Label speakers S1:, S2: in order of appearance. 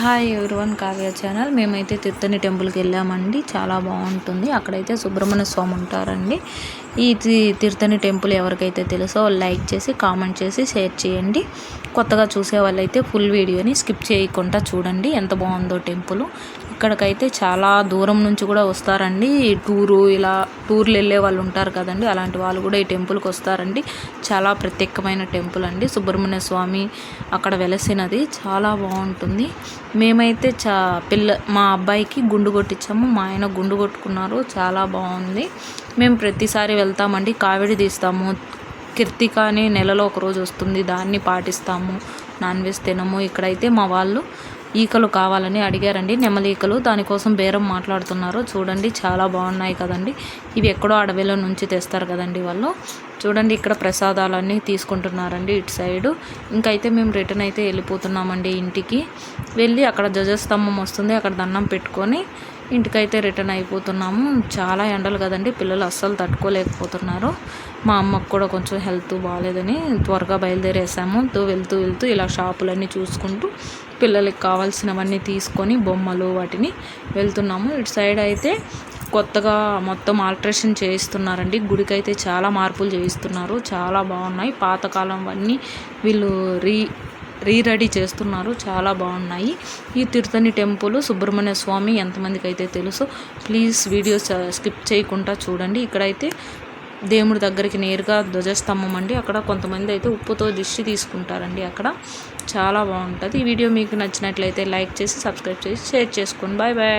S1: Hi everyone Kavya channel. మేమైతే తిరుత్తని టెంపుల్కి వెళ్ళామండి. చాలా బాగుంటుంది. అక్కడైతే సుబ్రహ్మణ్య స్వామి ఉంటారండి. ఈ తిరుత్తని టెంపుల్ ఎవరికైతే తెలుసో లైక్ చేసి కామెంట్ చేసి షేర్ చేయండి. కొత్తగా చూసే వాళ్ళైతే ఫుల్ వీడియోని స్కిప్ చేయకుండా చూడండి. ఎంత బాగుందో టెంపుల్. ఇక్కడికైతే చాలా దూరం నుంచి కూడా వస్తారండి. టూర్లు వెళ్ళే వాళ్ళు ఉంటారు కదండి, అలాంటి వాళ్ళు కూడా ఈ టెంపుల్కి వస్తారండి. చాలా ప్రత్యేకమైన టెంపుల్ అండి. సుబ్రహ్మణ్య స్వామి అక్కడ వెలసినది చాలా బాగుంటుంది. మేమైతే మా అబ్బాయికి గుండు కొట్టించాము. మా ఆయన గుండు కొట్టుకున్నారు. చాలా బాగుంది. మేము ప్రతిసారి వెళ్తామండి. కావిడి తీస్తాము. కిర్తిక అని నెలలో ఒకరోజు వస్తుంది, దాన్ని పాటిస్తాము. నాన్ వెజ్ తినము. ఇక్కడైతే మా వాళ్ళు ఈకలు కావాలని అడిగారండి, నెమలి ఈకలు. దానికోసం బేరం మాట్లాడుతున్నారు. చూడండి చాలా బాగున్నాయి కదండి. ఇవి ఎక్కడో అడవిలో నుంచి తెస్తారు కదండి వాళ్ళు. చూడండి ఇక్కడ ప్రసాదాలన్నీ తీసుకుంటున్నారండి ఇటు సైడు. ఇంకైతే మేము రిటర్న్ అయితే వెళ్ళిపోతున్నామండి. ఇంటికి వెళ్ళి అక్కడ ధ్వజస్తంభం వస్తుంది, అక్కడ దండం పెట్టుకొని ఇంటికైతే రిటర్న్ అయిపోతున్నాము. చాలా ఎండలు కదండి, పిల్లలు అస్సలు తట్టుకోలేకపోతున్నారు. మా అమ్మకు కూడా కొంచెం హెల్త్ బాగాలేదని త్వరగా బయలుదేరేసాము. వెళ్తూ ఇలా షాపులన్నీ చూసుకుంటూ పిల్లలకి కావాల్సినవన్నీ తీసుకొని బొమ్మలు వాటిని వెళ్తున్నాము. ఇటు సైడ్ అయితే కొత్తగా మొత్తం ఆల్ట్రేషన్ చేయిస్తున్నారండి. గుడికి అయితే చాలా మార్పులు చేయిస్తున్నారు. చాలా బాగున్నాయి. పాతకాలం అన్నీ వీళ్ళు రెడీ చేస్తున్నారు. చాలా బాగున్నాయి. ఈ తిరుత్తని టెంపుల్ సుబ్రహ్మణ్య స్వామి ఎంతమందికి అయితే తెలుసో ప్లీజ్ వీడియోస్ స్కిప్ చేయకుండా చూడండి. ఇక్కడైతే దేవుడి దగ్గరికి నేరుగా ధ్వజస్తంభం అండి. అక్కడ కొంతమంది అయితే ఉప్పుతో దిష్టి తీసుకుంటారండి. అక్కడ చాలా బాగుంటుంది. ఈ వీడియో మీకు నచ్చినట్లయితే లైక్ చేసి సబ్స్క్రైబ్ చేసి షేర్ చేసుకోండి. Bye bye.